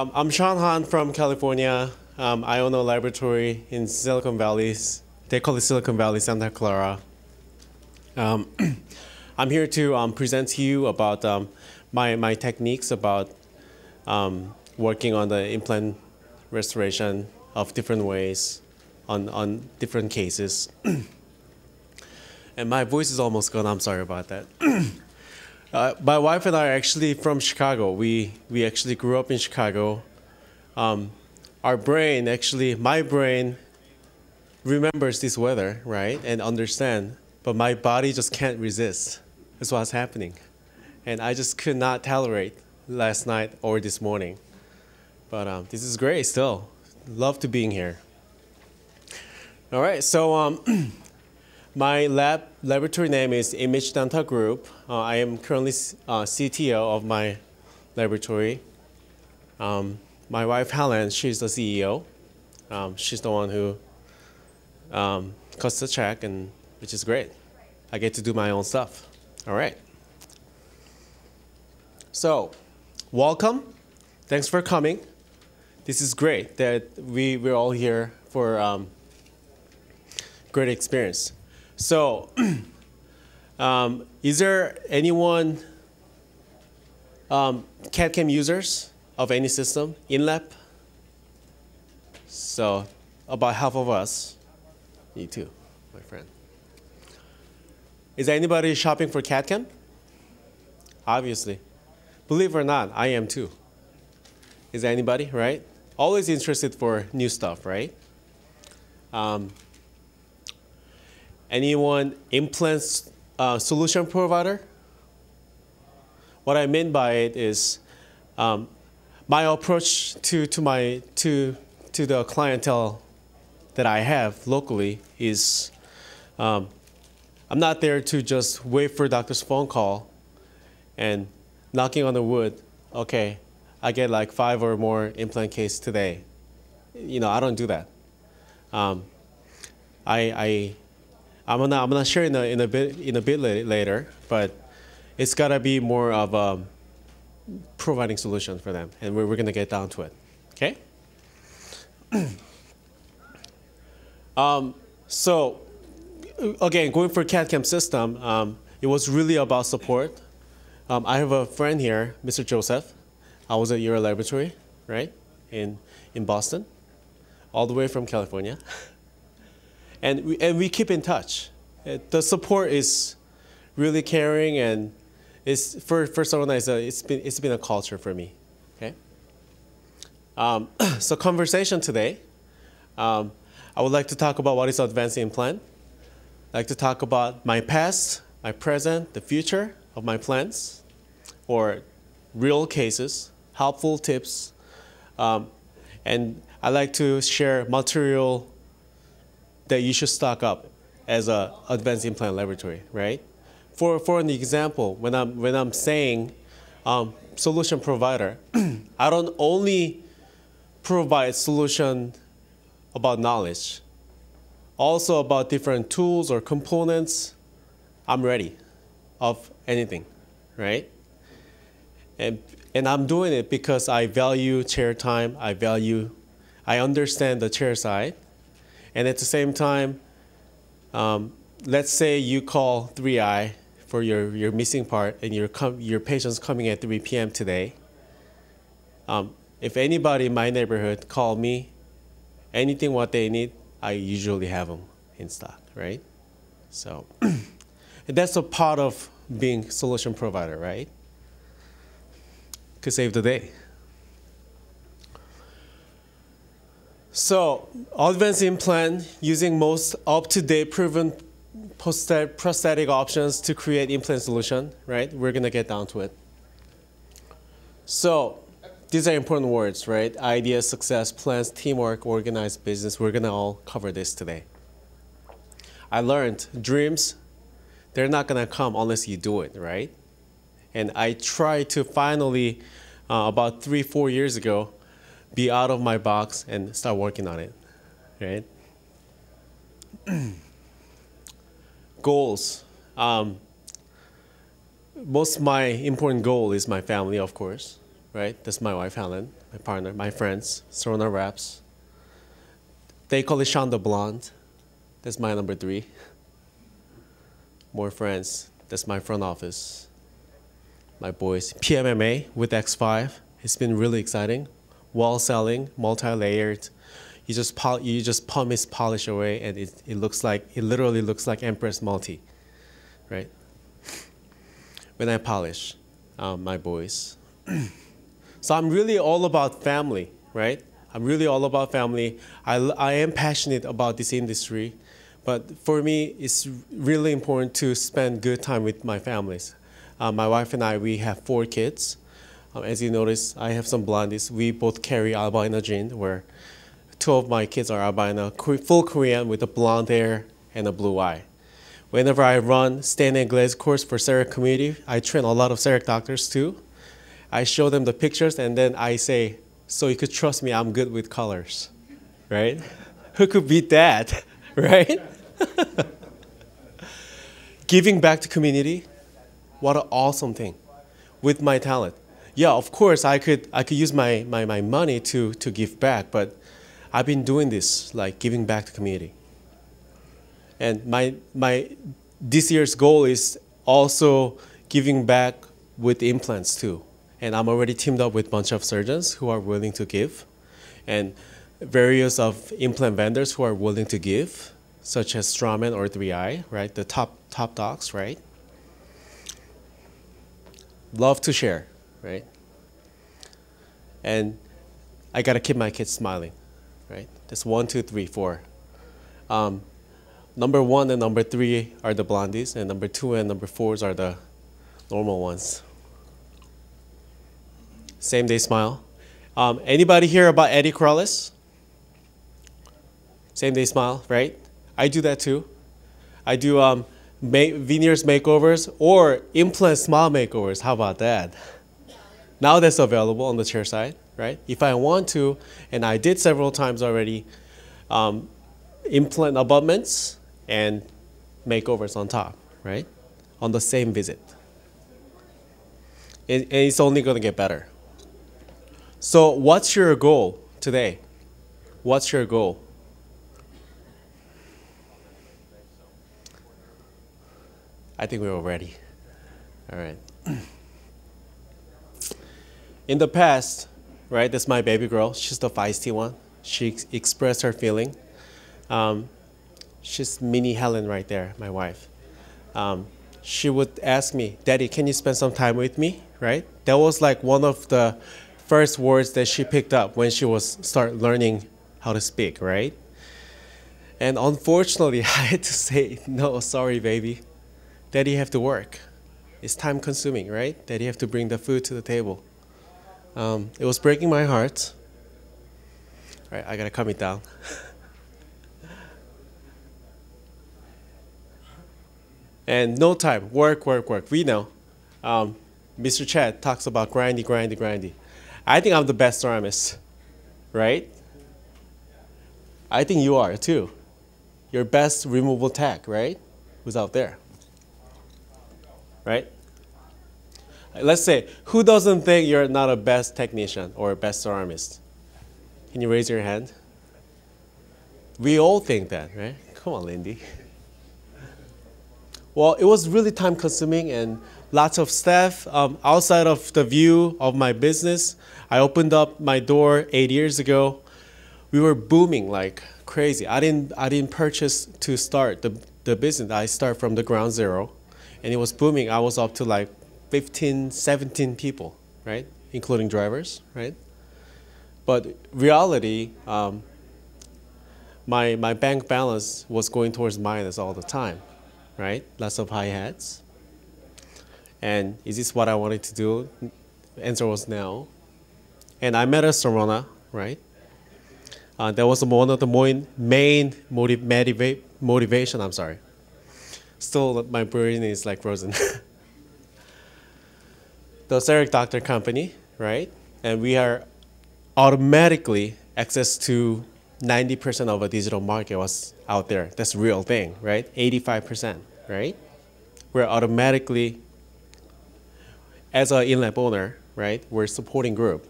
I'm Sean Han from California. I own a laboratory in Silicon Valley. They call it Silicon Valley, Santa Clara. Um, I'm here to present to you about my techniques about working on the implant restoration of different ways on different cases. And my voice is almost gone. I'm sorry about that. My wife and I are actually from Chicago. We actually grew up in Chicago. Our brain, actually, my brain remembers this weather, right, and understand, but my body just can't resist. That's what's happening. And I just could not tolerate last night or this morning. But this is great still. Love to being here. All right, so my laboratory name is Image Dental Group. I am currently CTO of my laboratory. My wife Helen, she's the CEO. She's the one who cuts the check, and which is great. I get to do my own stuff. All right. So, welcome. Thanks for coming. This is great that we're all here for great experience. So, is there anyone CAD/CAM users of any system in lab? So, about half of us. Me too, my friend. Is anybody shopping for CAD/CAM? Obviously. Believe it or not, I am too. Is anybody, right? Always interested for new stuff, right? Anyone implants solution provider? What I mean by it is my approach to the clientele that I have locally is I'm not there to just wait for a doctor's phone call and knocking on the wood. Okay, I get like 5 or more implant cases today. You know, I don't do that. I'm gonna share in a bit later, but it's gotta be more of providing solutions for them, and we're gonna get down to it. Okay. So again, going for CAD/CAM system, it was really about support. I have a friend here, Mr. Joseph. I was at your laboratory, right, in Boston, all the way from California. And we keep in touch. The support is really caring, and it's for someone it's been a culture for me. Okay. So conversation today. I would like to talk about what is advanced implant. I'd like to talk about my past, my present, the future of my plans, or real cases, helpful tips, and I'd like to share material that you should stock up as an advanced implant laboratory, right? For an example, when I'm saying solution provider, I don't only provide solution about knowledge, also about different tools or components. I'm ready of anything, right? And I'm doing it because I value chair time. I understand the chair side. And at the same time, let's say you call 3i for your missing part, and your patient's coming at 3 p.m. today. If anybody in my neighborhood call me, anything what they need, I usually have them in stock, right? So and that's a part of being solution provider, right? Could save the day. So, advanced implant using most up-to-date proven prosthetic options to create implant solution, right? We're gonna get down to it. So, these are important words, right? Ideas, success, plans, teamwork, organized business. We're gonna all cover this today. I learned dreams, they're not gonna come unless you do it, right? And I tried to finally, about 3-4 years ago, be out of my box and start working on it, right? Goals. Most of my important goal is my family, of course, right? That's my wife, Helen, my partner, my friends, Sorona Raps. They call it Shonda Blonde. That's my number 3. More friends. That's my front office. My boys. PMMA with X5. It's been really exciting. Wall selling, multi-layered. You just pumice polish away, and it literally looks like Empress Multi, right? When I polish my boys. So I'm really all about family, right? I'm really all about family. I am passionate about this industry, but for me, it's really important to spend good time with my families. My wife and I, we have 4 kids. As you notice, I have some blondies. We both carry albino gene, where 2 of my kids are albino, full Korean with a blonde hair and a blue eye. Whenever I run stain and glaze course for CEREC community, I train a lot of CEREC doctors too. I show them the pictures, and then I say, so you could trust me, I'm good with colors, right? Who could beat that, right? Giving back to community, what an awesome thing with my talent. Yeah, of course, I could use my money to give back, but I've been doing this, like giving back to community. And this year's goal is also giving back with implants too. And I'm already teamed up with a bunch of surgeons who are willing to give, and various of implant vendors who are willing to give, such as Straumann or 3i, right? The top docs, right? Love to share, right? And I gotta keep my kids smiling, right? That's 1, 2, 3, 4. Number 1 and number 3 are the blondies, and number 2 and number 4s are the normal ones. Same day smile. Anybody hear about Eddie Corrales? Same day smile, right? I do that too. I do veneers makeovers or implant smile makeovers. How about that? Now that's available on the chair side, right? If I want to, and I did several times already, implant abutments and makeovers on top, right? On the same visit. And it's only going to get better. So what's your goal today? What's your goal? I think we're all ready. All right. In the past, right, that's my baby girl. She's the feisty one. She expressed her feeling. She's mini Helen right there, my wife. She would ask me, Daddy, can you spend some time with me, right? That was like one of the first words that she picked up when she was start learning how to speak, right? And unfortunately, I had to say, no, sorry, baby. Daddy have to work. It's time consuming, right? Daddy have to bring the food to the table. It was breaking my heart. All right, I gotta calm it down. And no time, work, work, work. We know. Mr. Chad talks about grindy, grindy, grindy. I think I'm the best ceramist, right? I think you are too. Your best removable tech, right? Who's out there, right? Let's say, who doesn't think you're not a best technician or a best ceramist? Can you raise your hand? We all think that, right? Come on, Lindy. Well, it was really time consuming and lots of staff outside of the view of my business. I opened up my door 8 years ago. We were booming like crazy. I didn't purchase to start the business. I start from the ground zero, and it was booming. I was up to like 15, 17 people, right? Including drivers, right? But reality, my bank balance was going towards minus all the time, right? Lots of high hats. And is this what I wanted to do? The answer was no. And I met a Sorona, right? That was one of the main motivation, I'm sorry. Still, my brain is like frozen. The CEREC Doctor Company, right? And we are automatically access to 90% of a digital market was out there. That's a real thing, right? 85%, right? We're automatically, as an in-lab owner, right? We're a supporting group.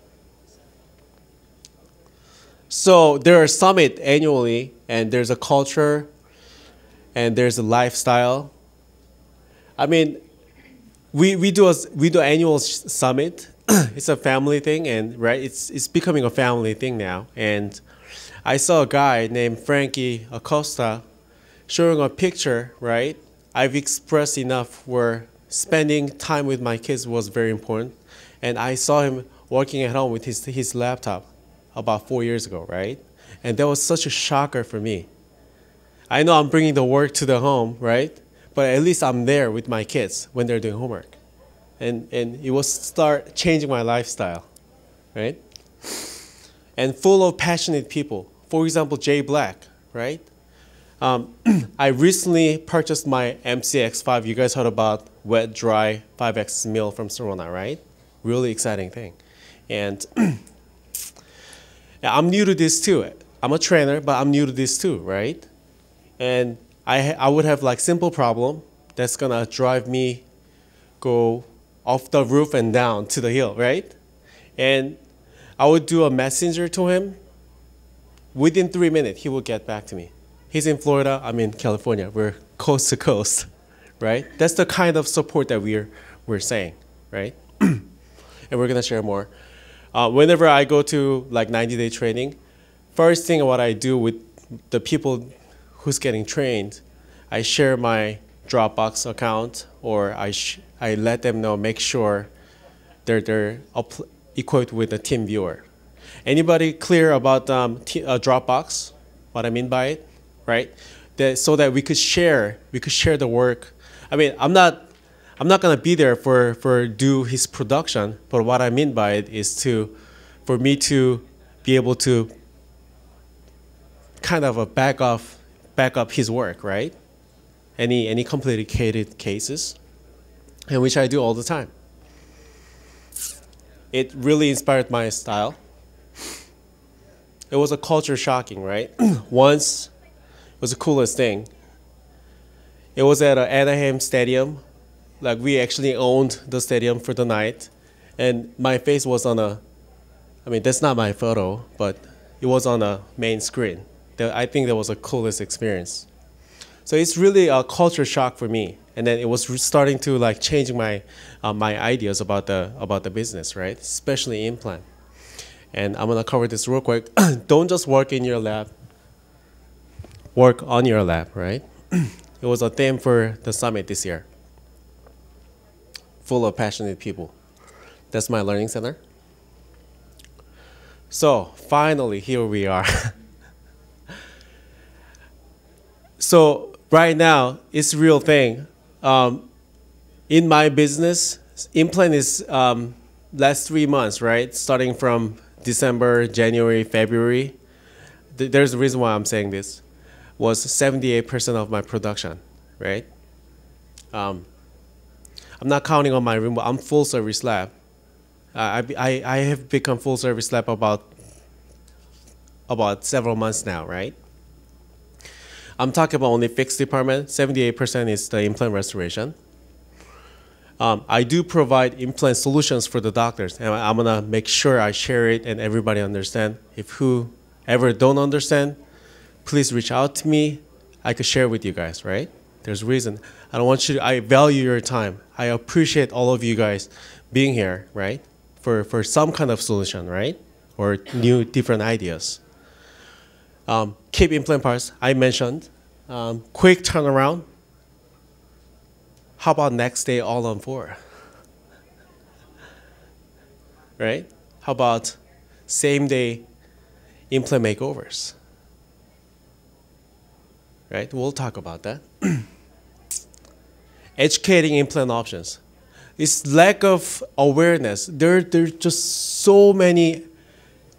So there are summit annually, and there's a culture, and there's a lifestyle. I mean, we do annual summit. It's a family thing, and right, it's becoming a family thing now. And I saw a guy named Frankie Acosta showing a picture. Right, I've expressed enough where spending time with my kids was very important, and I saw him working at home with his laptop about 4 years ago. Right, and that was such a shocker for me. I know I'm bringing the work to the home, right? But at least I'm there with my kids when they're doing homework. And it will start changing my lifestyle, right? And full of passionate people. For example, Jay Black, right? I recently purchased my MCX5. You guys heard about wet, dry 5X mill from Sorona, right? Really exciting thing. And I'm new to this too. I'm a trainer, but I'm new to this too, right? And I would have like simple problem that's gonna drive me go off the roof and down to the hill, right? And I would do a messenger to him. Within 3 minutes, he will get back to me. He's in Florida, I'm in California. We're coast to coast, right? That's the kind of support that we're saying, right? And we're gonna share more. Whenever I go to like 90-day training, first thing what I do with the people who's getting trained, I share my Dropbox account, or I let them know, make sure they're equipped with a team viewer. Anybody clear about Dropbox? What I mean by it, right? So that we could share the work. I mean, I'm not gonna be there for do his production, but what I mean by it is for me to be able to kind of back up his work, right? Any complicated cases, and which I do all the time. It really inspired my style. It was a culture shocking, right? Once, it was the coolest thing. It was at Anaheim Stadium. Like, we actually owned the stadium for the night, and my face was on I mean, that's not my photo, but it was on a main screen. I think that was the coolest experience. So it's really a culture shock for me, and then it was starting to like changing my ideas about the business, right? Especially implant. And I'm gonna cover this real quick. Don't just work in your lab. Work on your lab, right? It was a theme for the summit this year. Full of passionate people. That's my learning center. So finally, here we are. So right now, it's a real thing. In my business, implant is last 3 months, right? Starting from December, January, February. There's a reason why I'm saying this. Was 78% of my production, right? I'm not counting on my remote. I'm full service lab. I have become full service lab about several months now, right? I'm talking about only fixed department. 78% is the implant restoration. I do provide implant solutions for the doctors, and I'm gonna make sure I share it and everybody understand. If whoever don't understand, please reach out to me. I could share with you guys, right? There's a reason. I value your time. I appreciate all of you guys being here, right? For some kind of solution, right? Or new, different ideas. Keep implant parts, I mentioned. Quick turnaround. How about next day all on 4? Right? How about same day implant makeovers? Right? We'll talk about that. Educating implant options. It's lack of awareness. There's just so many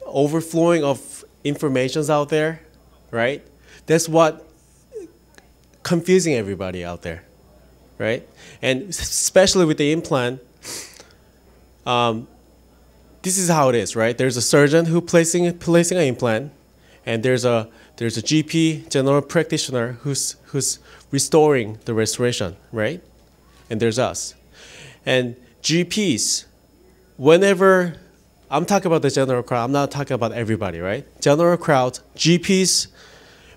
overflowing of informations out there, right? That's what confusing everybody out there, right? And especially with the implant, this is how it is, right? There's a surgeon who placing an implant, and there's a GP, general practitioner, who's restoring the restoration, right? And there's us. And GPs, whenever I'm talking about the general crowd, I'm not talking about everybody, right? General crowd, GPs,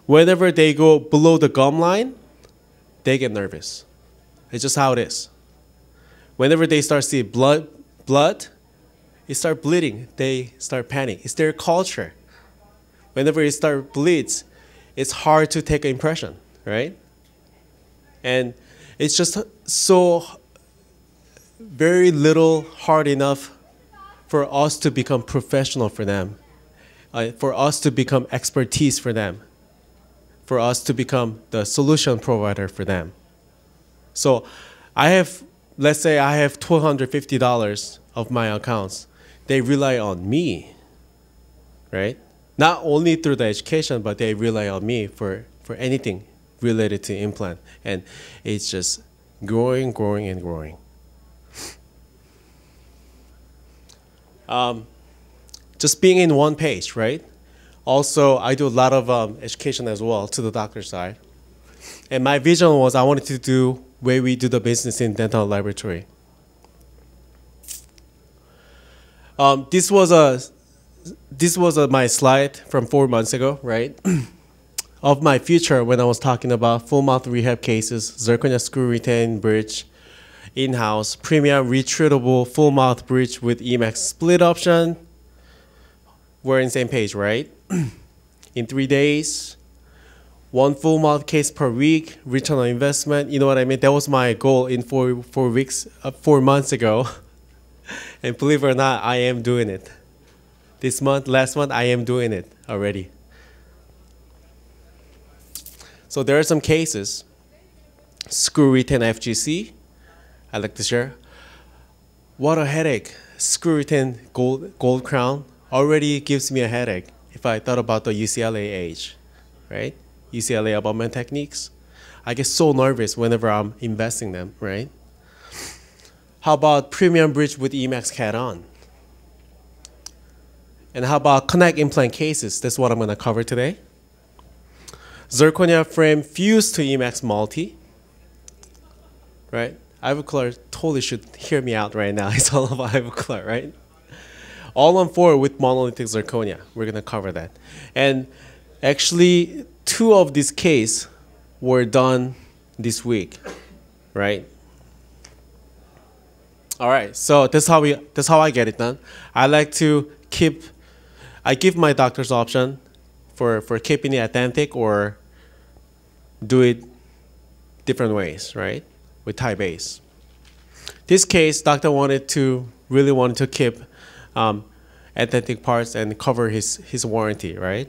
whenever they go below the gum line, they get nervous. It's just how it is. Whenever they start seeing blood, it start bleeding. They start panicking. It's their culture. Whenever it start bleeds, it's hard to take an impression, right? And it's just so very little hard enough for us to become professional for them, for us to become expertise for them, for us to become the solution provider for them. So I have, let's say I have $250 of my accounts. They rely on me, right? Not only through the education, but they rely on me for anything related to implant. And it's just growing, growing, and growing. Just being in one page, right? Also, I do a lot of education as well to the doctor side. And my vision was I wanted to do where we do the business in dental laboratory. This was my slide from 4 months ago, right? Of my future when I was talking about full mouth rehab cases, zirconia screw retain bridge, in-house, premium retreatable full mouth bridge with Emax split option. We're in the same page, right? In 3 days, 1 full mouth case per week, return on investment. You know what I mean? That was my goal in 4 months ago. And believe it or not, I am doing it. This month, last month, I am doing it already. So there are some cases. Screw retain FGC. I'd like to share. What a headache. Screw retain gold crown already gives me a headache if I thought about the UCLA age, right? UCLA abutment techniques. I get so nervous whenever I'm investing them, right? How about premium bridge with Emax CAD on? And how about connect implant cases? That's what I'm going to cover today. Zirconia frame fused to Emax multi, right? Ivoclar totally should hear me out right now. It's all about Ivoclar, right? All on 4 with monolithic zirconia. We're going to cover that. And actually, 2 of these cases were done this week, right? All right, so that's how I get it done. I give my doctors option for keeping it authentic or do it different ways, right? With Thai base. This case, doctor really wanted to keep authentic parts and cover his warranty, right?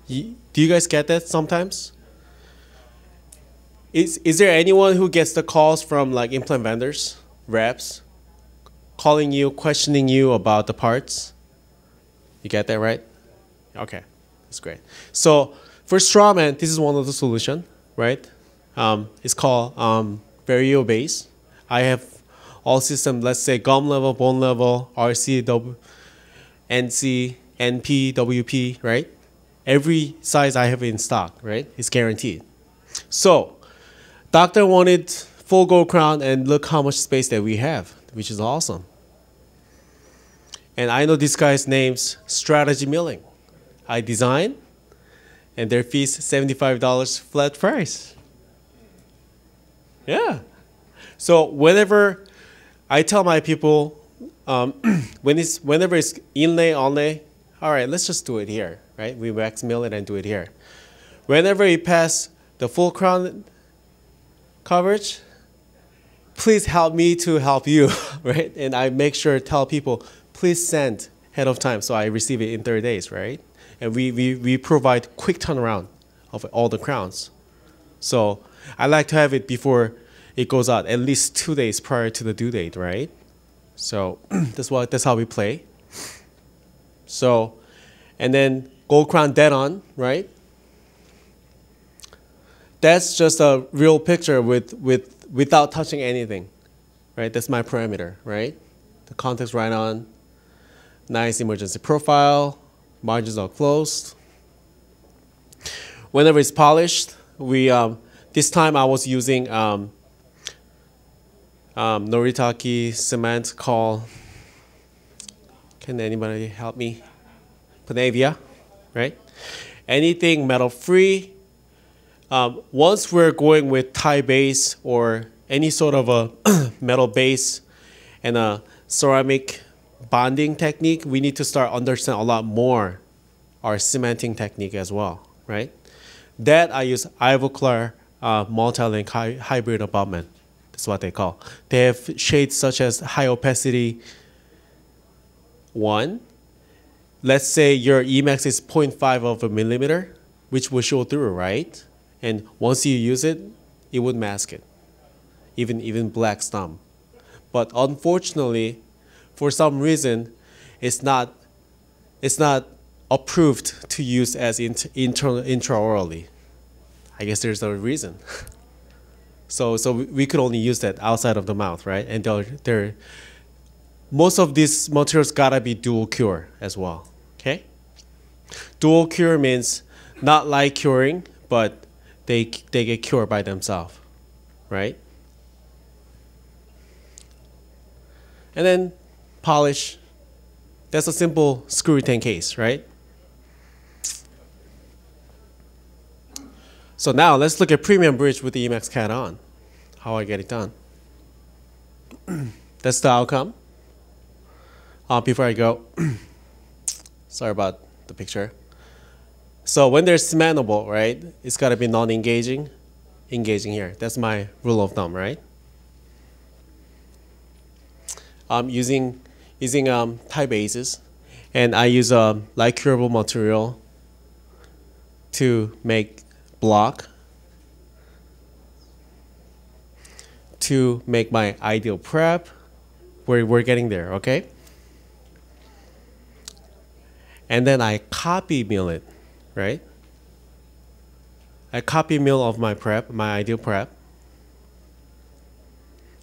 Do you guys get that sometimes? Is there anyone who gets the calls from like implant vendors, reps, calling you, questioning you about the parts? You get that, right? Okay, that's great. So for Strawman, this is one of the solutions, right? It's called Vario base. I have all systems, let's say gum level, bone level, RC, NC, NP, WP, right? Every size I have in stock, right? It's guaranteed. So doctor wanted full gold crown and look how much space that we have, which is awesome. And I know this guy's name's Strategy Milling. I design, and their fees $75 flat price. Yeah. So whenever I tell my people, whenever it's inlay, onlay, all right, let's just do it here, right? We wax mill it and do it here. Whenever you pass the full crown coverage, please help me to help you, right? And I make sure to tell people, please send ahead of time so I receive it in 30 days, right? And we provide quick turnaround of all the crowns. So I like to have it before it goes out, at least 2 days prior to the due date, right? So that's how we play. So, and then gold crown dead on, right? That's just a real picture without touching anything, right? That's my parameter, right? The context right on, nice emergency profile, margins are closed. Whenever it's polished, this time I was using Noritake cement called Can anybody help me? Panavia, right? Anything metal-free. Once we're going with Thai base or any sort of a metal base and a ceramic bonding technique, we need to start understand a lot more our cementing technique as well, right? That I use Ivoclar multi-link hybrid abutment. That's what they call. They have shades such as high opacity 1. Let's say your Emax is 0.5 of a millimeter, which will show through, right? And once you use it, it would mask it, even black stump. But unfortunately, for some reason, it's not approved to use as intraorally. I guess there's a reason. So we could only use that outside of the mouth, right? And most of these materials gotta be dual cure as well. Okay? Dual cure means not like curing, but they get cured by themselves, right? And then polish. That's a simple screw retain case, right? So now let's look at premium bridge with the Emax CAD on. How I get it done. That's the outcome. Before I go, sorry about the picture. So when they're cementable, right, it's got to be non-engaging, engaging here. That's my rule of thumb, right? I'm using Thai bases, and I use a light curable material to make block, to make my ideal prep. We're getting there, okay? And then I copy mill it, right? I copy mill of my prep, my ideal prep.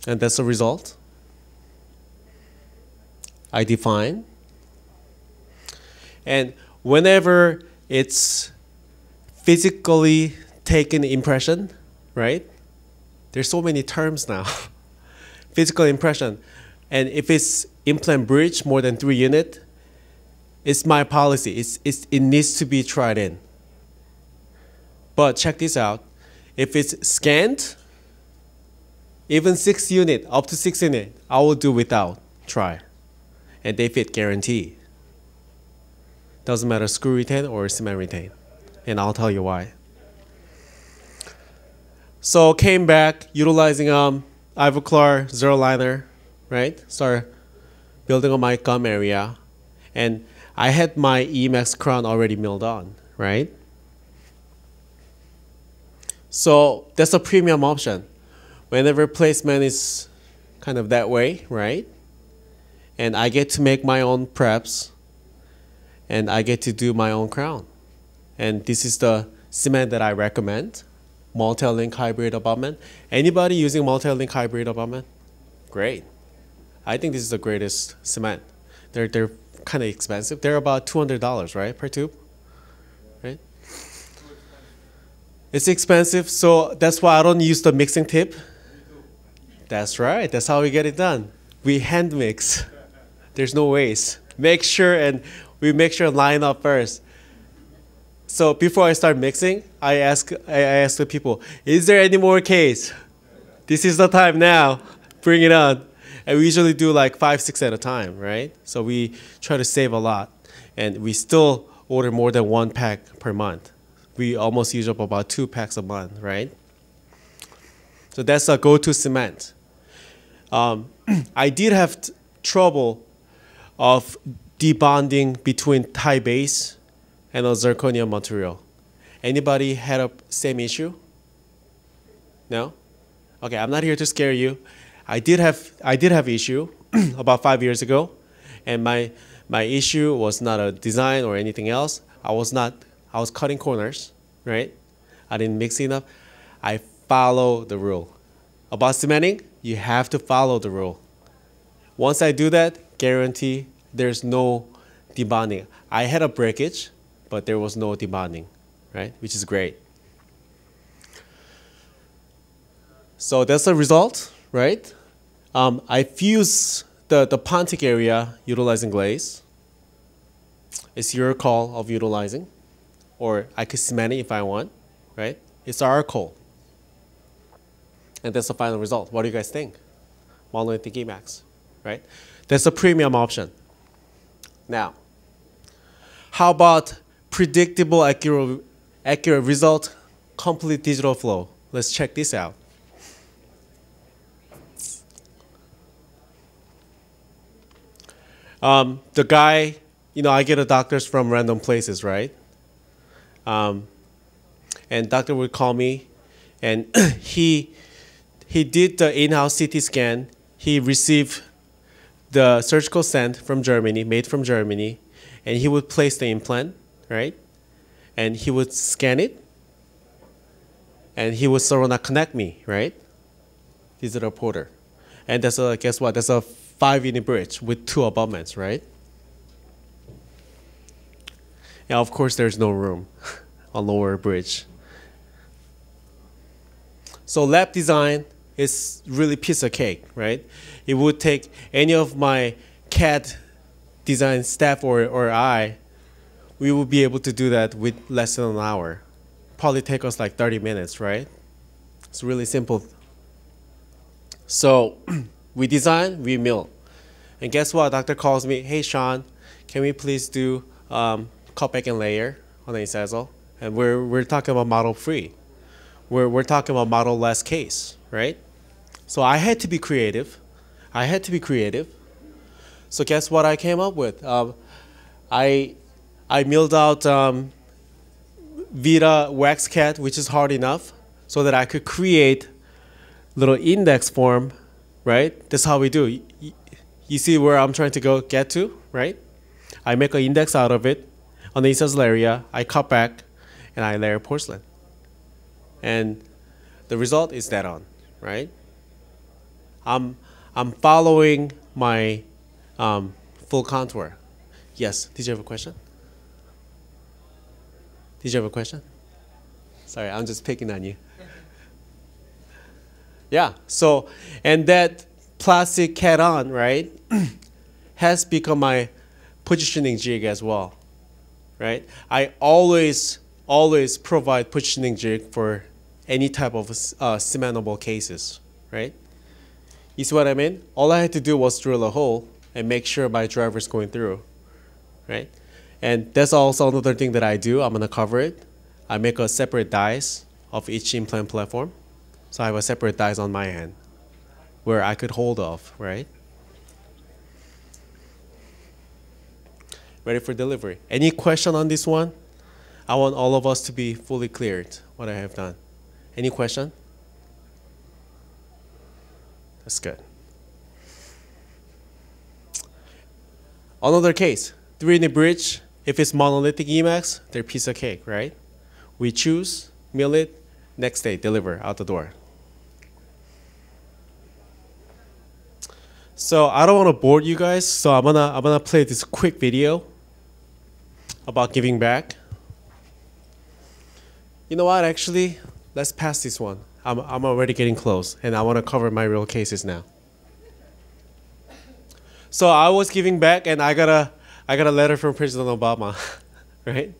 And that's the result. I define. And whenever it's physically taken impression, right? There's so many terms now. Physical impression. And if it's implant bridge more than 3 units, it's my policy. It needs to be tried in. But check this out. If it's scanned, even 6 units, up to 6 units, I will do without try. And they fit guarantee. Doesn't matter screw retain or cement retain. And I'll tell you why. So came back utilizing Ivoclar zero liner, right? Start building on my gum area. And I had my Emax crown already milled on, right? So that's a premium option. Whenever placement is kind of that way, right? And I get to make my own preps, and I get to do my own crown. And this is the cement that I recommend, multi-link hybrid abutment. Anybody using multi-link hybrid abutment? Great. I think this is the greatest cement. They're kind of expensive. They're about $200, right, per tube, right? It's expensive, so that's why I don't use the mixing tip. That's right. That's how we get it done. We hand mix. There's no waste. Make sure and line up first. So before I start mixing, I ask the people, is there any more case? This is the time now. Bring it on. And we usually do like 5, 6 at a time, right? So we try to save a lot. And we still order more than 1 pack per month. We almost use up about 2 packs a month, right? So that's a go-to cement. I did have trouble of debonding between Thai base and a zirconia material. Anybody had a same issue? No? Okay, I'm not here to scare you. I did have issue about 5 years ago, and my issue was not a design or anything else. I was cutting corners, right? I didn't mix enough. I follow the rule. About cementing, you have to follow the rule. Once I do that, guarantee there's no debonding. I had a breakage, but there was no debonding, right? Which is great. So that's the result, right? I fuse the pontic area utilizing glaze, It's your call of utilizing, or I could cement it if I want, right? It's our call. And that's the final result. What do you guys think? Monolithic Emacs, right? That's a premium option. Now, how about predictable, accurate result, complete digital flow? Let's check this out. The guy, I get a doctors from random places, right? And doctor would call me, and he did the in-house CT scan. He received the surgical stent from Germany, made from Germany, and he would place the implant, right? And he would scan it, and he would Sorona connect me, right? He's a reporter. And that's a, guess what? That's a 5-unit bridge with 2 abutments, right? And of course, there's no room on lower bridge. So lab design is really piece of cake, right? It would take any of my CAD design staff or I, we would be able to do that with less than an hour. Probably take us like 30 minutes, right? It's really simple. So we design, we mill. And guess what? Doctor calls me, hey Sean, can we please do cut back and layer on the incisal? And we're talking about model free. We're talking about model less case, right? So I had to be creative. So guess what I came up with? I milled out Vita wax CAD, which is hard enough, so that I could create little index form, right? That's how we do. You see where I'm trying to get to, right? I make an index out of it. On the incisal area, I cut back, and I layer porcelain. And the result is dead on, right? I'm following my full contour. Yes, did you have a question? Did you have a question? Sorry, I'm just picking on you. Yeah, so, and that plastic CAD on, right, has become my positioning jig as well, right? I always provide positioning jig for any type of cementable cases, right? You see what I mean? All I had to do was drill a hole and make sure my driver's going through, right? And that's also another thing that I do. I'm gonna cover it. I make a separate dies of each implant platform. So I have a separate dies on my hand where I could hold off, right? Ready for delivery. Any question on this one? I want all of us to be fully cleared what I have done. Any question? That's good. Another case, 3-unit bridge. If it's monolithic Emacs, they're piece of cake, right? We choose, mill it, next day, deliver out the door. So I don't want to bore you guys, so I'm gonna play this quick video about giving back. You know what? Actually, let's pass this one. I'm already getting close, and I want to cover my real cases now. So I was giving back, and I got a letter from President Obama, right?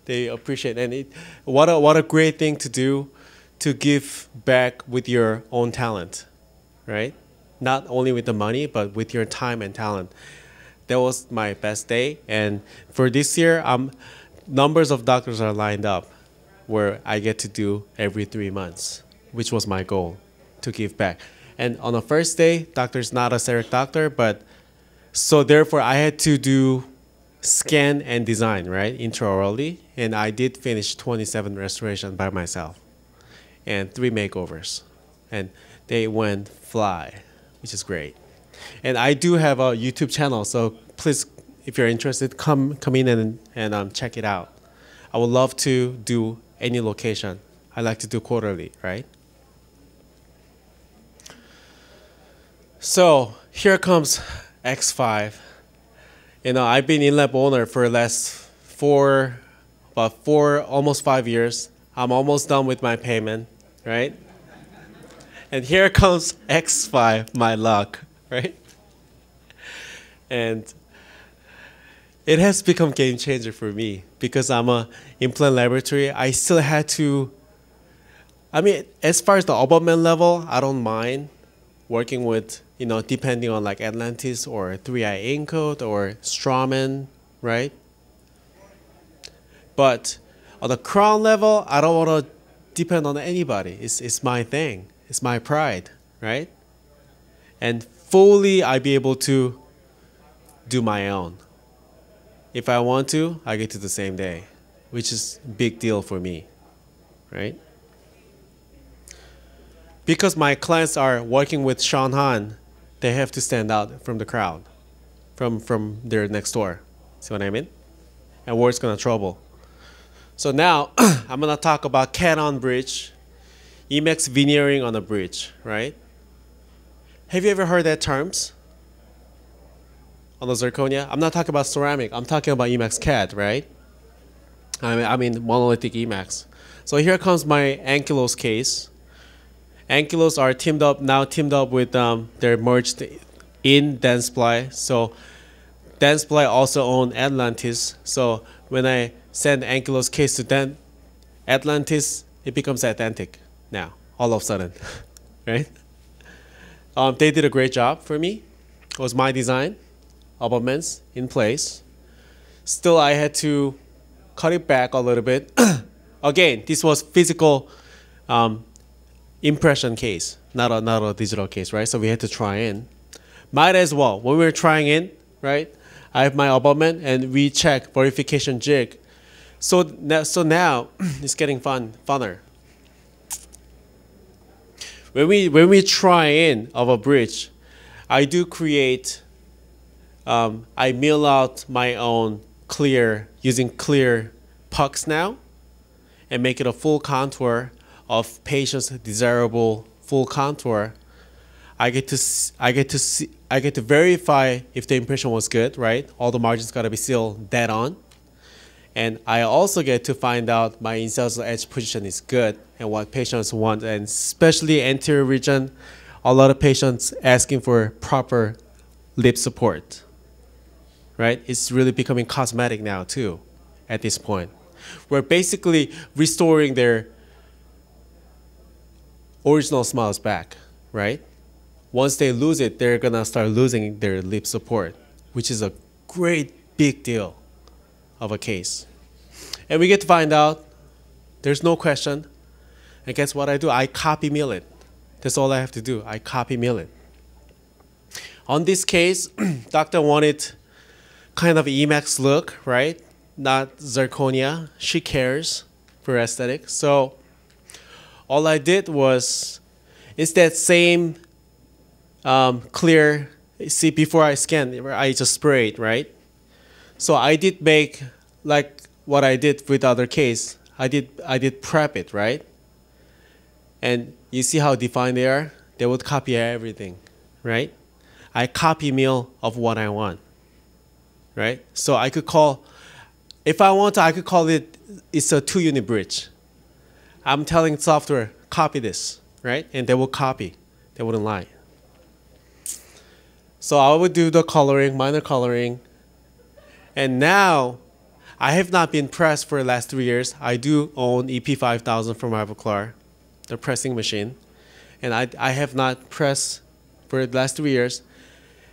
They appreciate it. And what a great thing to do, to give back with your own talent, right? Not only with the money, but with your time and talent. That was my best day. And for this year, numbers of doctors are lined up where I get to do every 3 months, which was my goal, to give back. And on the first day, doctor's not a CEREC doctor, but so therefore I had to do scan and design, right, intraorally. And I did finish 27 restoration by myself and 3 makeovers. And they went fly, which is great. And I do have a YouTube channel, so please, if you're interested, come in and check it out. I would love to do any location. I like to do quarterly, right? So here comes X5. You know, I've been in-lab owner for the last almost 5 years. I'm almost done with my payment, right? And here comes X5, my luck, right? And it has become game changer for me because I'm a implant laboratory. I still had to. I mean, as far as the abutment level, I don't mind working with, depending on like Atlantis or 3i Encode or Strawman, right? But on the crown level, I don't want to depend on anybody. It's my thing. It's my pride, right? And fully I be able to do my own. If I want to, I get to the same day, which is a big deal for me, right? Because my clients are working with Sean Han, they have to stand out from the crowd, from their next door. See what I mean? And word's gonna trouble. So now I'm gonna talk about CAD on bridge, Emacs veneering on a bridge, right? Have you ever heard that terms? On the zirconia? I'm not talking about ceramic. I'm talking about Emacs CAD, right? I mean monolithic Emacs. So here comes my Ankylos case. Ankylos are teamed up with, they're merged in Dentsply. So Dentsply also own Atlantis. So when I send Ankylos case to Atlantis, it becomes Atlantic now, all of a sudden, right? They did a great job for me. It was my design, abutments in place. Still, I had to cut it back a little bit. Again, this was physical impression case, not a digital case, right? So we had to try in. Might as well, when we were trying in, right? I have my abutment and we check verification jig. So now it's getting funner. When we try in of a bridge, I do create. I mill out my own using clear pucks now, and make it a full contour of patient's desirable full contour. I get to verify if the impression was good, right? All the margins gotta be still dead on. And I also get to find out my incisal edge position is good and what patients want, and especially anterior region, a lot of patients asking for proper lip support, right? It's really becoming cosmetic now too, at this point. We're basically restoring their original smiles back, right? Once they lose it, they're gonna start losing their lip support, which is a great big deal of a case. And we get to find out there's no question. And guess what I do? I copy mill it. That's all I have to do. I copy mill it. On this case, doctor wanted kind of Emacs look, right? Not zirconia. She cares for aesthetics. So all I did was, it's that same clear, see, before I scanned, I just sprayed, right? So I did make like what I did with other case. I did prep it, right? And you see how defined they are? They would copy everything, right? I copy mill of what I want, right? So I could call, if I want to, I could call it, it's a 2-unit bridge. I'm telling software, copy this, right? And they will copy. They wouldn't lie. So I would do the coloring, minor coloring. And now, I have not been pressed for the last 3 years. I do own EP5000 from Ivoclar, the pressing machine. And I have not pressed for the last 3 years.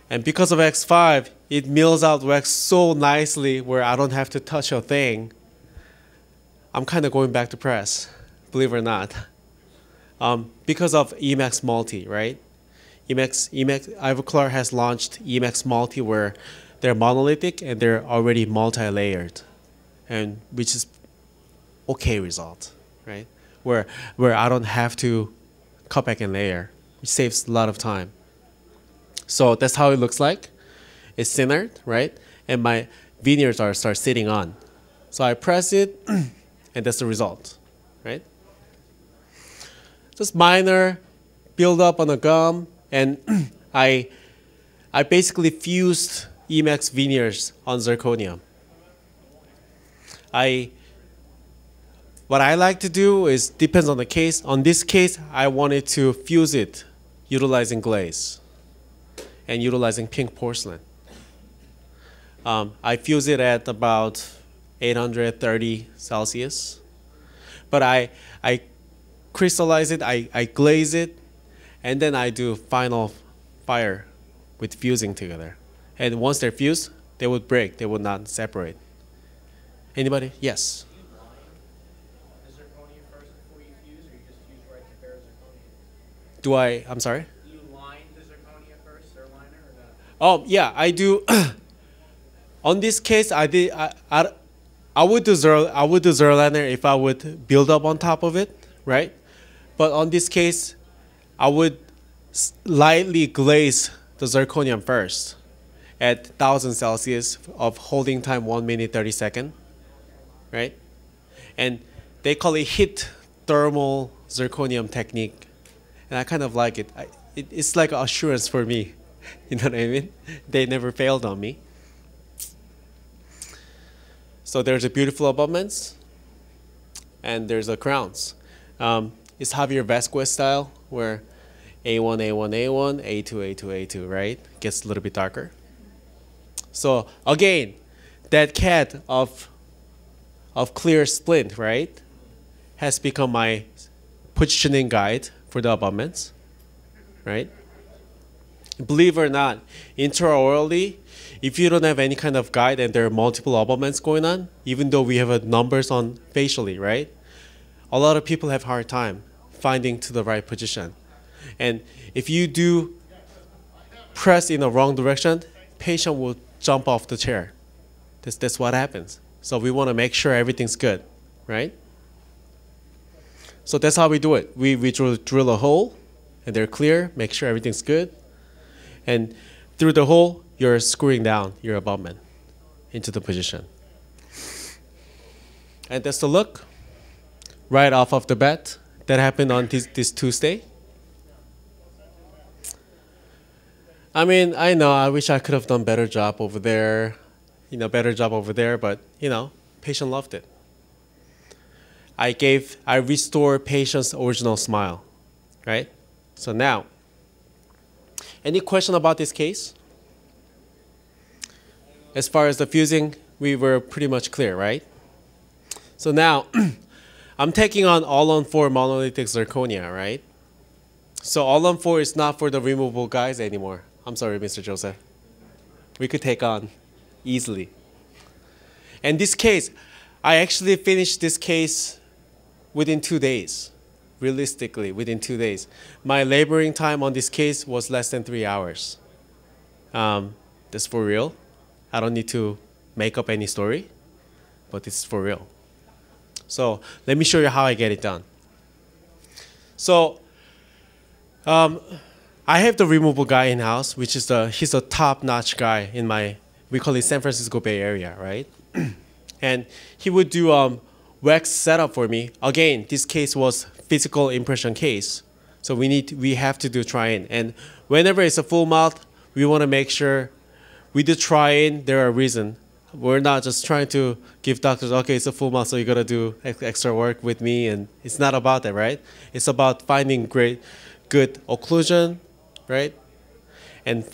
And because of X5, it mills out wax so nicely where I don't have to touch a thing. I'm kind of going back to press, believe it or not. Because of Emacs Multi, right? Ivoclar has launched Emacs Multi where they're monolithic and they're already multi-layered, and which is okay result, right? Where I don't have to cut back and layer, which saves a lot of time. So that's how it looks like. It's thinner, right? And my veneers start sitting on. So I press it, and that's the result, right? Just minor build up on the gum, and I basically fused Emacs veneers on zirconia. What I like to do is, depends on the case. On this case, I wanted to fuse it utilizing glaze and utilizing pink porcelain. I fuse it at about 830 Celsius. But I crystallize it, I glaze it, and then I do final fire with fusing together. And once they're fused, they would break, they would not separate. Anybody? Yes. Do you line the zirconia first before you fuse, or you just fuse right to bare zirconia? Do I, I'm sorry? Do you line the zirconia first, or liner, or not? Oh, yeah, I do. On this case, I would do zero liner if I would build up on top of it, right? But on this case, I would lightly glaze the zirconium first at 1000 Celsius of holding time 1 minute 30 seconds, right? And they call it heat thermal zirconium technique, and I kind of like it. It's like assurance for me, you know what I mean? They never failed on me. So there's a beautiful abutments, and there's a crowns. It's Javier Vasquez style, where A1, A1, A1, A2, A2, A2, right? Gets a little bit darker. So again, that cat of clear splint, right, has become my positioning guide for the abutments, right? Believe it or not, intraorally, if you don't have any kind of guide and there are multiple abutments going on, even though we have numbers on facially, right? A lot of people have hard time finding to the right position. And if you do press in the wrong direction, patient will jump off the chair. That's what happens. So we want to make sure everything's good, right? So that's how we do it. We drill a hole, and they're clear, make sure everything's good. And through the hole, you're screwing down your abutment into the position. And that's the look right off of the bat. That happened on this Tuesday. I mean, I know I wish I could have done better job over there, but patient loved it. I restored patient's original smile, right? So now, any question about this case? As far as the fusing, we were pretty much clear, right? So now, I'm taking on all-on-4 monolithic zirconia, right? So all-on-4 is not for the removable guys anymore. I'm sorry, Mr. Joseph. We could take on easily. And this case, I actually finished this case within 2 days. Realistically, within 2 days. My laboring time on this case was less than 3 hours. That's for real. I don't need to make up any story, but it's for real. So let me show you how I get it done. So I have the removable guy in-house, which is he's a top-notch guy in we call it San Francisco Bay Area, right? And he would do wax setup for me. Again, this case was physical impression case, so we have to do try-in. And whenever it's a full mouth, we want to make sure we do try-in. There are reasons. We're not just trying to give doctors, okay, it's a full mouth, so you gotta do extra work with me, and it's not about that, right? It's about finding good occlusion, right? And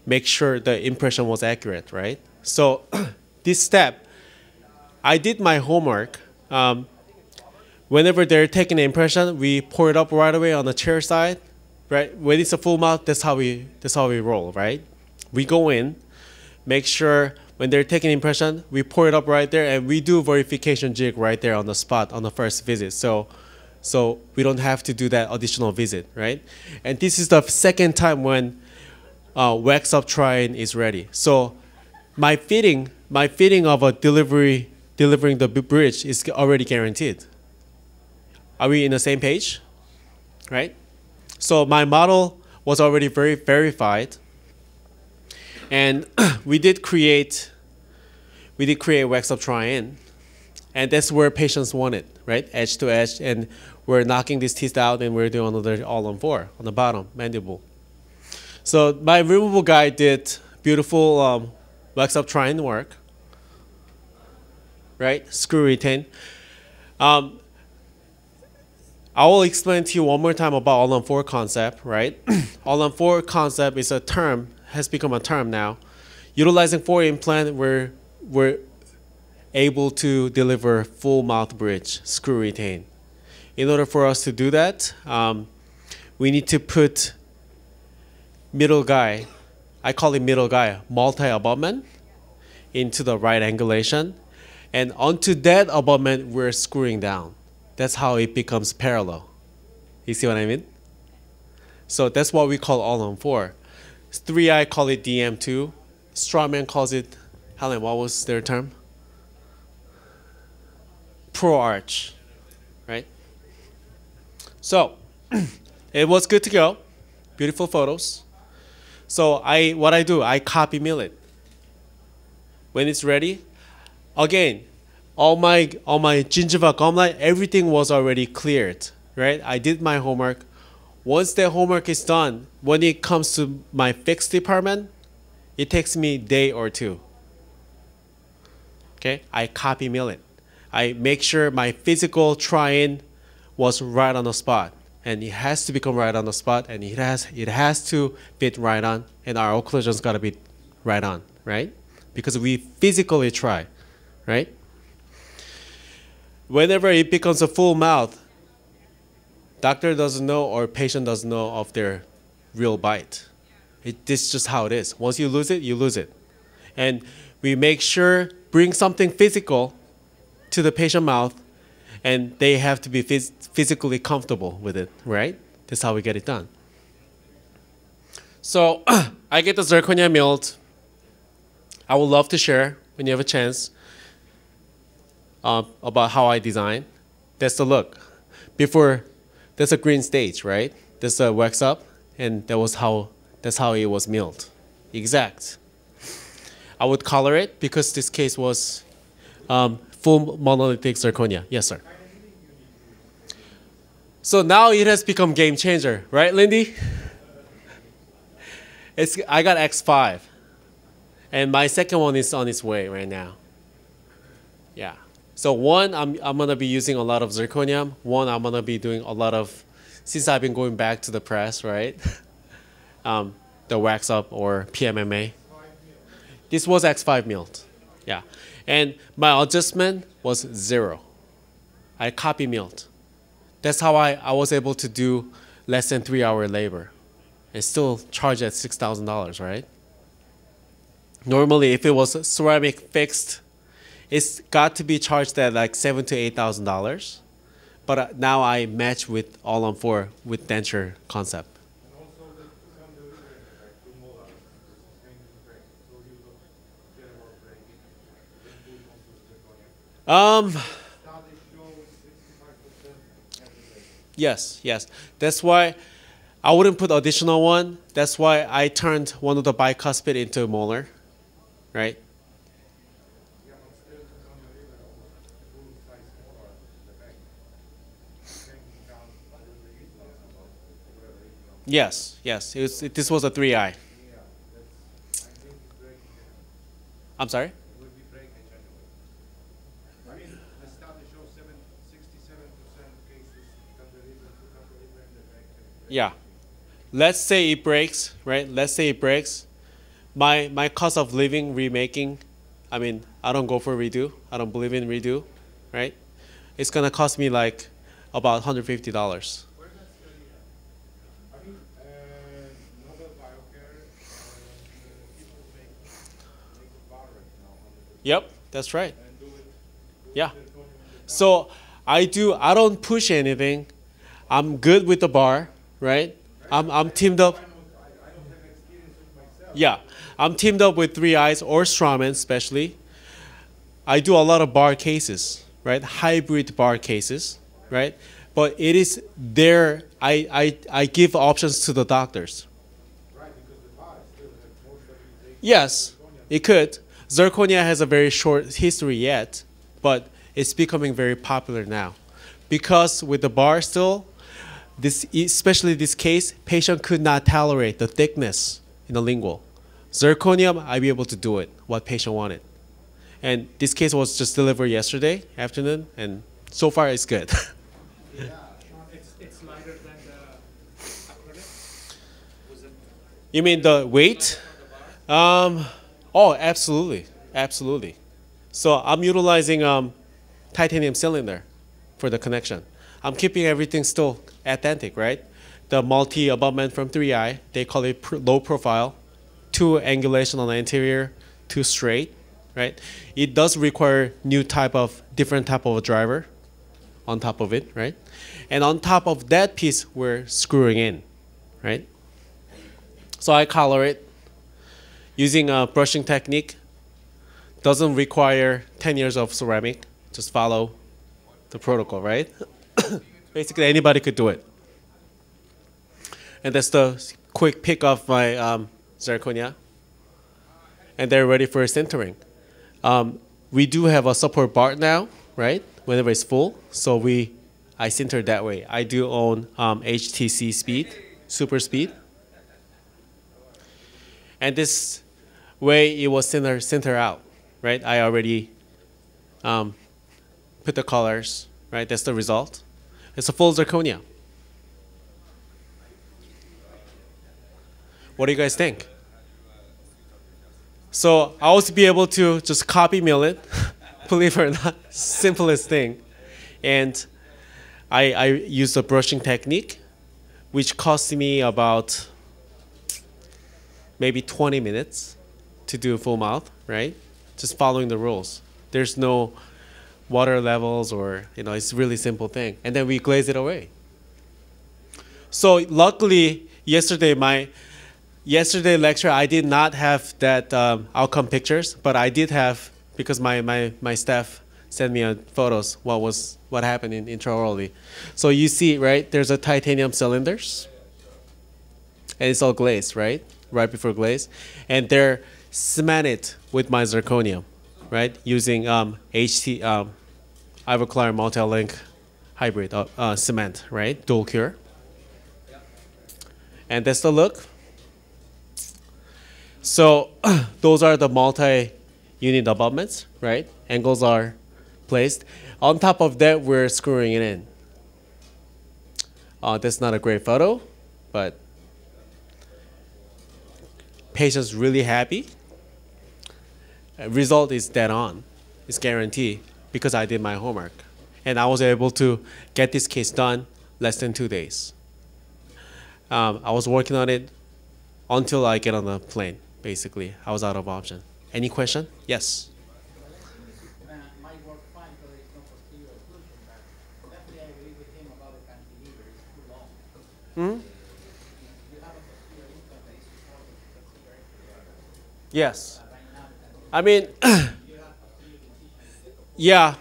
make sure the impression was accurate, right? So this step, I did my homework. Whenever they're taking the impression, we pour it up right away on the chair side, right? When it's a full mouth, that's how we roll, right? We go in, make sure when they're taking impression, we pour it up right there, and we do verification jig right there on the spot on the first visit. So we don't have to do that additional visit, right? And this is the second time when wax up try-in is ready. So my fitting of a delivering the bridge is already guaranteed. Are we in the same page? Right? So my model was already verified. And we did create wax up try-in, and that's where patients want it, right? Edge to edge, and we're knocking these teeth out, and we're doing another all-on-4 on the bottom mandible. So my removable guy did beautiful wax up try-in work, right? Screw retain. I will explain to you one more time about all-on-4 concept, right? All-on-4 concept is a term, has become a term now. Utilizing 4 implant, we're able to deliver full mouth bridge, screw retain. In order for us to do that, we need to put middle guy, I call it middle guy, multi-abutment into the right angulation. And onto that abutment, we're screwing down. That's how it becomes parallel. You see what I mean? So that's what we call all-on-4. 3i call it DM2. Strawman calls it, Helen, what was their term? Pro arch, right? So it was good to go. Beautiful photos. So what I do, I copy mill it. When it's ready, again, all my gingiva gumline, everything was already cleared, right? I did my homework. Once the homework is done, when it comes to my fixed department, it takes me a day or two. Okay, I copy mill it. I make sure my physical try-in was right on the spot, and it has to become right on the spot, and it has to fit right on, and our occlusion's got to be right on, right? Because we physically try, right? Whenever it becomes a full mouth, doctor doesn't know or patient doesn't know of their real bite. This is just how it is. Once you lose it, you lose it. And we make sure bring something physical to the patient mouth, and they have to be physically comfortable with it, right? That's how we get it done. So I get the zirconia milled. I would love to share when you have a chance about how I design. That's the look. Before, that's a green stage, right? That's a wax up, and that's how it was milled. Exact. I would color it because this case was full monolithic zirconia. Yes, sir. So now it has become game changer, right, Lindy? I got X5, and my second one is on its way right now. Yeah. So one, I'm gonna be using a lot of zirconium. One, I'm gonna be doing a lot of, since I've been going back to the press, right? The wax up or PMMA. This was X5 milled. Yeah. And my adjustment was 0. I copy milled. That's how I was able to do less than 3-hour labor and still charge at $6,000, right? Normally, if it was ceramic fixed, it's got to be charged at like $7,000 to $8,000. But now I match with all-on-4 with denture concept. Yes, yes. That's why I wouldn't put additional one. That's why I turned one of the bicuspid into a molar, right? Yes, yes. This was a 3i. I'm sorry? Yeah. Let's say it breaks, right? Let's say it breaks. My cost of living remaking, I mean, I don't go for redo. I don't believe in redo, right? It's gonna cost me like about $150. Yep, that's right. Yeah. So I don't push anything. I'm good with the bar, right? I'm teamed up. Yeah, I'm teamed up with 3Is or Strawman especially. I do a lot of bar cases, right? Hybrid bar cases, right? But it is there. I give options to the doctors. Yes, it could. Zirconia has a very short history yet, but it's becoming very popular now. Because with the bar still, especially this case, patient could not tolerate the thickness in the lingual. Zirconium, I'd be able to do it, what patient wanted. And this case was just delivered yesterday afternoon, and so far it's good. It's lighter than the acrylic? You mean the weight? Oh, absolutely, absolutely. So I'm utilizing titanium cylinder for the connection. I'm keeping everything still authentic, right? The multi abutment from 3i, they call it low profile, two angulation on the interior, two straight, right? It does require different type of a driver on top of it, right? And on top of that piece, we're screwing in, right? So I color it using a brushing technique. Doesn't require 10 years of ceramic. Just follow the protocol, right? Basically, anybody could do it. And that's the quick pick of my zirconia. And they're ready for sintering. We do have a support bar now, right? Whenever it's full. So I sinter that way. I do own HTC speed, super speed. And this way it will sinter out, right? I already put the colors, right? That's the result. It's a full zirconia. What do you guys think? So I also be able to just copy mill it, believe it or not, simplest thing. And I use the brushing technique, which cost me about maybe 20 minutes to do a full mouth, right? Just following the rules. There's no water levels or, it's a really simple thing. And then we glaze it away. So luckily, yesterday lecture, I did not have that outcome pictures, but I did have, because my staff sent me photos, what happened intraorally. So you see, right, there's a titanium cylinders, and it's all glazed, right? Right before glaze. And they're cemented with my zirconium, right? Using Ivoclar multi-link hybrid cement, right? Dual cure. And that's the look. So those are the multi-unit abutments, right? Angles are placed. On top of that, we're screwing it in. That's not a great photo, but patient's really happy. Result is dead on. It's guaranteed because I did my homework. And I was able to get this case done less than 2 days. I was working on it until I get on the plane, basically. I was out of option. Any question? Yes? Might work fine because there is no posterior occlusion, but definitely I agree with him about the cantilever. It's too long. Hmm? You have a posterior implant that is supported with posterior. Yes. Right now, I mean, you have posterior incision. yeah.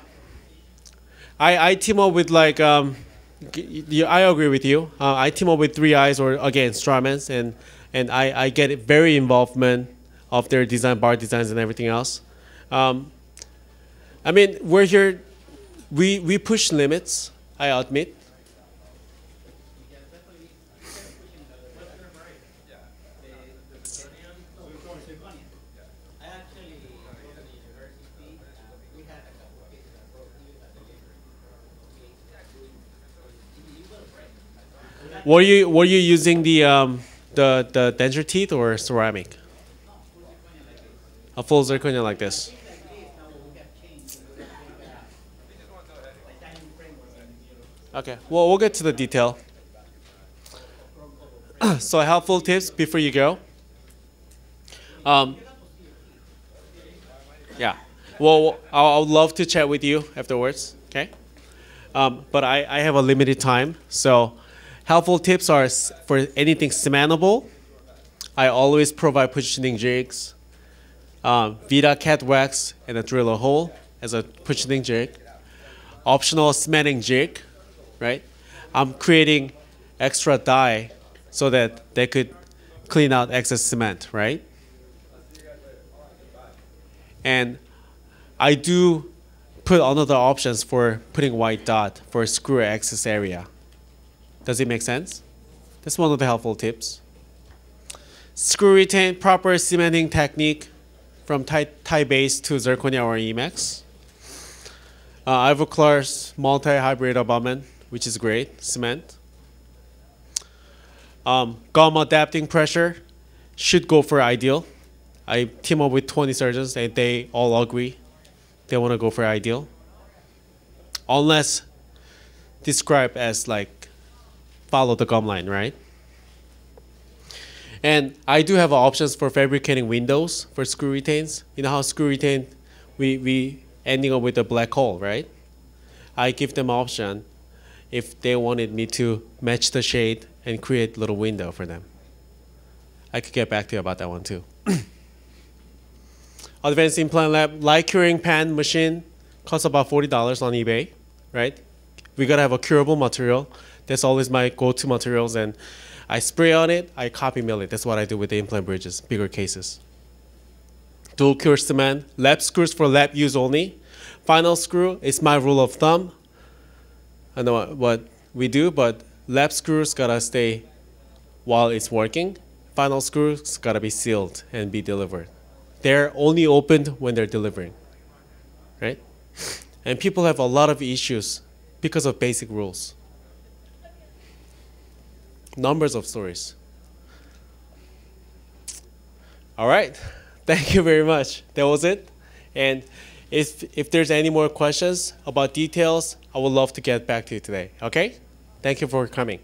I team up with like, I agree with you. I team up with 3i's or again, Strawman's, and I get very involvement of their design, bar designs and everything else. I mean, we're here, we push limits, I admit. I actually was at the university. We had a couple of cases that broke even at the liver. You will break. Were you using the denture teeth or ceramic? A full zirconia like this. Okay, well, we'll get to the detail. So helpful tips before you go. Yeah, well, I would love to chat with you afterwards, okay? But I have a limited time, so helpful tips are for anything cementable. I always provide positioning jigs, Vita cat wax, and a drill a hole as a positioning jig. Optional cementing jig, right? I'm creating extra die so that they could clean out excess cement, right? And I do put another options for putting white dot for screw access area. Does it make sense? That's one of the helpful tips. Screw retain proper cementing technique from tie base to zirconia or Emax. Ivoclar's multi-hybrid abutment, which is great, cement. Gum adapting pressure should go for ideal. I team up with 20 surgeons and they all agree they want to go for ideal. Unless described as like follow the gum line, right? And I do have options for fabricating windows for screw retains. You know how screw retain, we ending up with a black hole, right? I give them option if they wanted me to match the shade and create a little window for them. I could get back to you about that one too. Advanced Implant Lab light curing pan machine costs about $40 on eBay, right? We gotta have a curable material. That's always my go-to materials, and I spray on it, I copy mill it. That's what I do with the implant bridges, bigger cases. Dual cure cement, lab screws for lab use only. Final screw is my rule of thumb. I know what we do, but lab screws gotta stay while it's working. Final screws gotta be sealed and be delivered. They're only opened when they're delivering, right? And people have a lot of issues because of basic rules. Numbers of stories. All right, thank you very much. That was it. And if there's any more questions about details, I would love to get back to you today. Okay? Thank you for coming.